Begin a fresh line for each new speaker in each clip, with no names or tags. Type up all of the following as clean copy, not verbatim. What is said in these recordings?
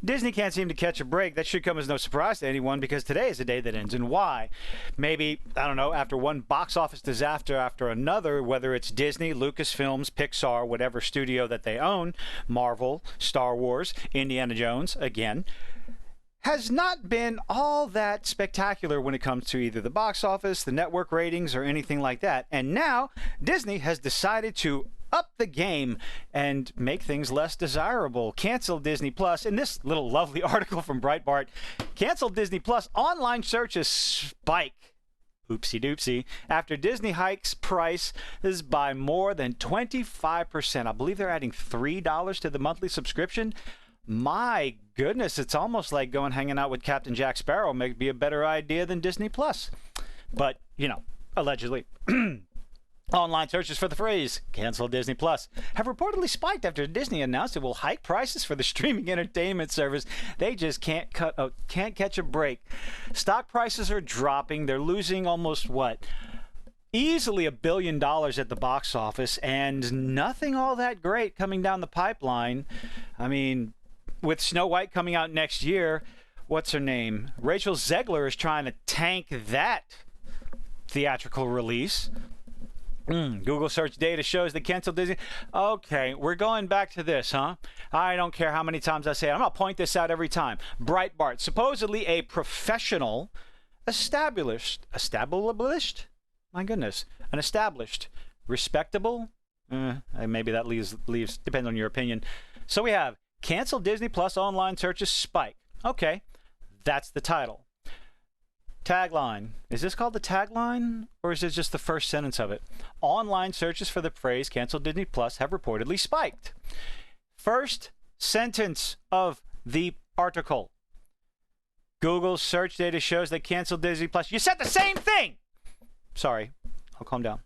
Disney can't seem to catch a break. That should come as no surprise to anyone because today is a day that ends in Y. Maybe, I don't know, after one box office disaster after another, whether it's Disney, Lucasfilms, Pixar, whatever studio that they own, Marvel, Star Wars, Indiana Jones, again, has not been all that spectacular when it comes to either the box office, the network ratings, or anything like that. And now Disney has decided to up the game and make things less desirable. Cancel Disney Plus. In this little lovely article from Breitbart, cancel Disney Plus. Online searches spike. Oopsie doopsie. After Disney hikes prices by more than 25%. I believe they're adding $3 to the monthly subscription. My goodness, it's almost like going hanging out with Captain Jack Sparrow may be a better idea than Disney Plus. But, you know, allegedly. Online searches for the phrase "cancel Disney Plus" have reportedly spiked after Disney announced it will hike prices for the streaming entertainment service. They just can't catch a break. Stock prices are dropping. They're losing almost easily $1 billion at the box office, and nothing all that great coming down the pipeline. I mean, with Snow White coming out next year, what's her name? Rachel Zegler is trying to tank that theatrical release. Google search data shows that cancel Disney. Okay, we're going back to this, huh? I don't care how many times I say it. I'm going to point this out every time. Breitbart, supposedly a professional, established, my goodness, an established, respectable, maybe that leaves, depends on your opinion. So we have cancel Disney Plus online searches spike. Okay, that's the title. Tagline. Is this called the tagline, or is it just the first sentence of it? Online searches for the phrase cancel Disney Plus have reportedly spiked. First sentence of the article. Google's search data shows that cancel Disney Plus. You said the same thing! Sorry, I'll calm down.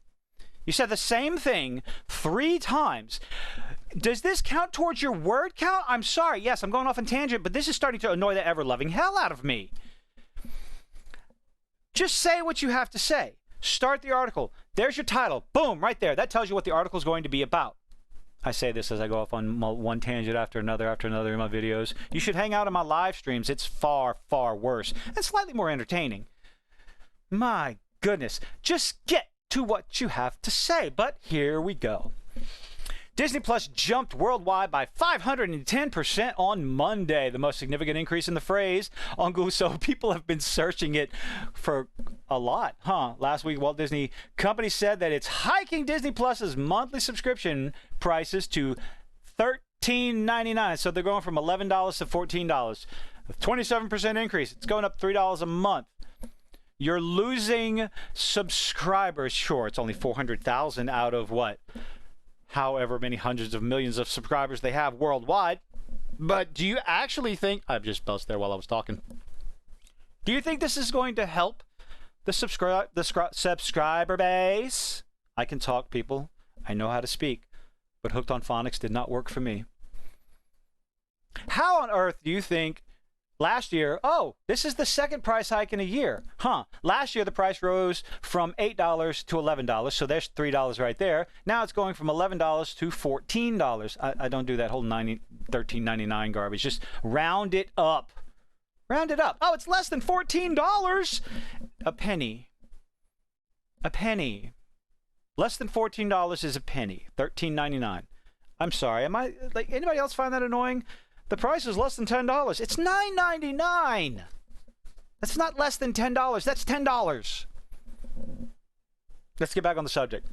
You said the same thing 3 times. Does this count towards your word count? I'm sorry. Yes, I'm going off on tangent, but this is starting to annoy the ever-loving hell out of me. Just say what you have to say. Start the article. There's your title. Boom, right there. That tells you what the article is going to be about. I say this as I go off on one tangent after another in my videos. You should hang out on my live streams. It's far, far worse and slightly more entertaining. My goodness. Just get to what you have to say. But here we go. Disney Plus jumped worldwide by 510% on Monday, the most significant increase in the phrase on Google. So people have been searching it for a lot, huh? Last week, Walt Disney Company said that it's hiking Disney Plus's monthly subscription prices to $13.99. So they're going from $11 to $14. A 27% increase. It's going up $3 a month. You're losing subscribers. Sure, it's only 400,000 out of what? However many hundreds of millions of subscribers they have worldwide. But do you actually think... I've just buzzed there while I was talking. Do you think this is going to help the subscriber base? I can talk, people. I know how to speak. But Hooked on Phonics did not work for me. How on earth do you think... Last year, this is the second price hike in a year. Last year, the price rose from $8 to $11, so there's $3 right there. Now it's going from $11 to $14. I don't do that whole $13.99 garbage. Just round it up. Round it up. Oh, it's less than $14. A penny. A penny. Less than $14 is a penny. $13.99. I'm sorry. Am I like anybody else find that annoying? The price is less than $10. It's $9.99. That's not less than $10. That's $10. Let's get back on the subject.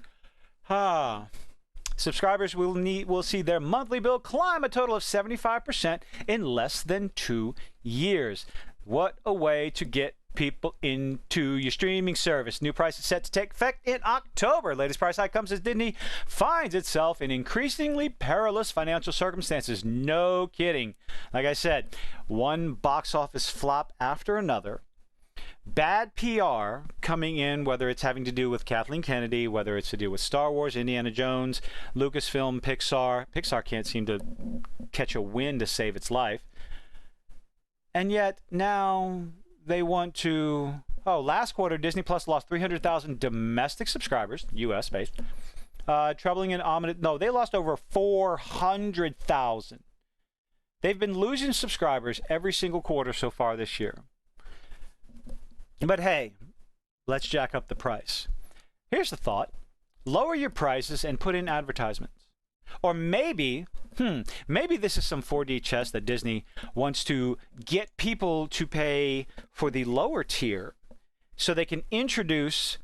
Subscribers will see their monthly bill climb a total of 75% in less than 2 years. What a way to get people into your streaming service. New price is set to take effect in October. Latest price hike comes as Disney finds itself in increasingly perilous financial circumstances. No kidding. Like I said, one box office flop after another. Bad PR coming in, whether it's having to do with Kathleen Kennedy, whether it's to do with Star Wars, Indiana Jones, Lucasfilm, Pixar. Pixar can't seem to catch a wind to save its life. And yet now they want to... last quarter, Disney Plus lost 300,000 domestic subscribers, U.S.-based. Troubling and ominous... No, they lost over 400,000 They've been losing subscribers every single quarter so far this year. But hey, let's jack up the price. Here's the thought. Lower your prices and put in advertisements. Or maybe this is some 4D chess that Disney wants to get people to pay for the lower tier so they can introduce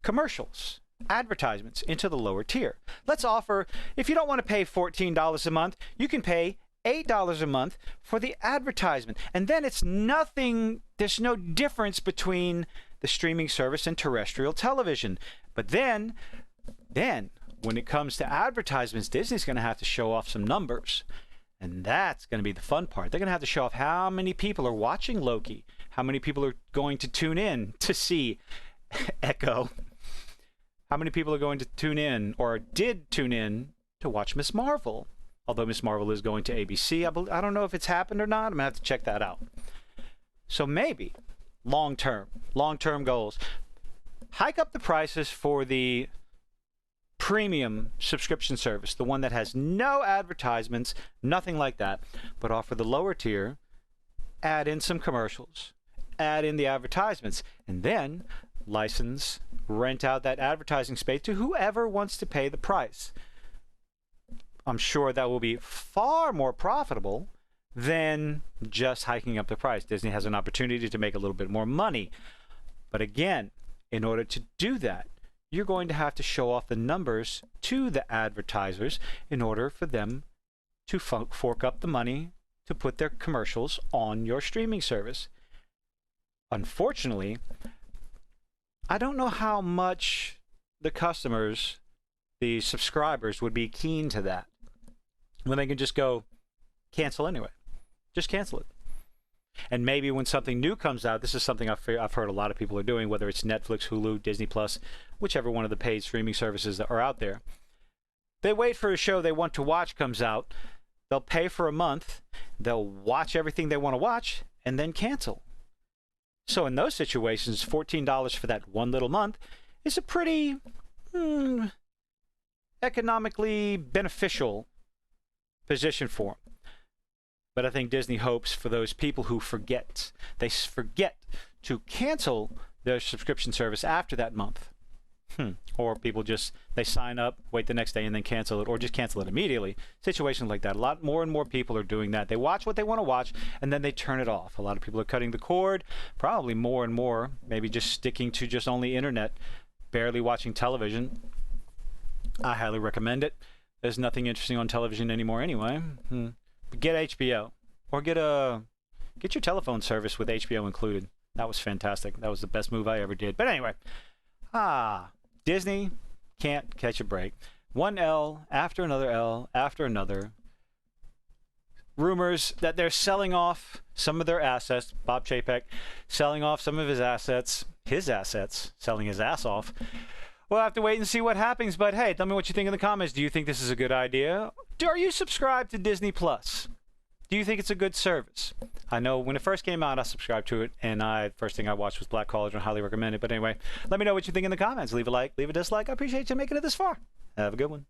commercials, advertisements into the lower tier. Let's offer, if you don't want to pay $14 a month, you can pay $8 a month for the advertisement. And then it's nothing, there's no difference between the streaming service and terrestrial television. But then when it comes to advertisements, Disney's going to have to show off some numbers. And that's going to be the fun part. They're going to have to show off how many people are watching Loki, how many people are going to tune in to see Echo, how many people are going to tune in or did tune in to watch Miss Marvel. Although Miss Marvel is going to ABC. I don't know if it's happened or not. I'm going to have to check that out. So maybe long-term goals. Hike up the prices for the premium subscription service, the one that has no advertisements, nothing like that, but offer the lower tier, add in some commercials, add in the advertisements, and then license, rent out that advertising space to whoever wants to pay the price. I'm sure that will be far more profitable than just hiking up the price. Disney has an opportunity to make a little bit more money. But again, in order to do that, you're going to have to show off the numbers to the advertisers in order for them to fork up the money to put their commercials on your streaming service. Unfortunately, I don't know how much the customers, the subscribers, would be keen to that when they can just go cancel anyway. Just cancel it. And maybe when something new comes out, this is something I've heard a lot of people are doing, whether it's Netflix, Hulu, Disney Plus, whichever one of the paid streaming services that are out there. They wait for a show they want to watch comes out. They'll pay for a month. They'll watch everything they want to watch and then cancel. So in those situations, $14 for that one little month is a pretty economically beneficial position for them. But I think Disney hopes for those people who forget. They forget to cancel their subscription service after that month. Or people just, they sign up, wait the next day, and then cancel it, or just cancel it immediately. Situations like that. A lot more and more people are doing that. They watch what they want to watch, and then they turn it off. A lot of people are cutting the cord, probably more and more, maybe just sticking to just only internet, barely watching television. I highly recommend it. There's nothing interesting on television anymore anyway. But get HBO, or get your telephone service with HBO included. That was fantastic. That was the best move I ever did. But anyway, Disney can't catch a break. One L after another L after another. Rumors that they're selling off some of their assets. Bob Chapek selling off some of his assets, selling his ass off. We'll have to wait and see what happens, but hey, tell me what you think in the comments. Do you think this is a good idea? Are you subscribed to Disney Plus? Do you think it's a good service? I know when it first came out, I subscribed to it, and first thing I watched was Black College, and I highly recommend it. But anyway, let me know what you think in the comments. Leave a like, leave a dislike. I appreciate you making it this far. Have a good one.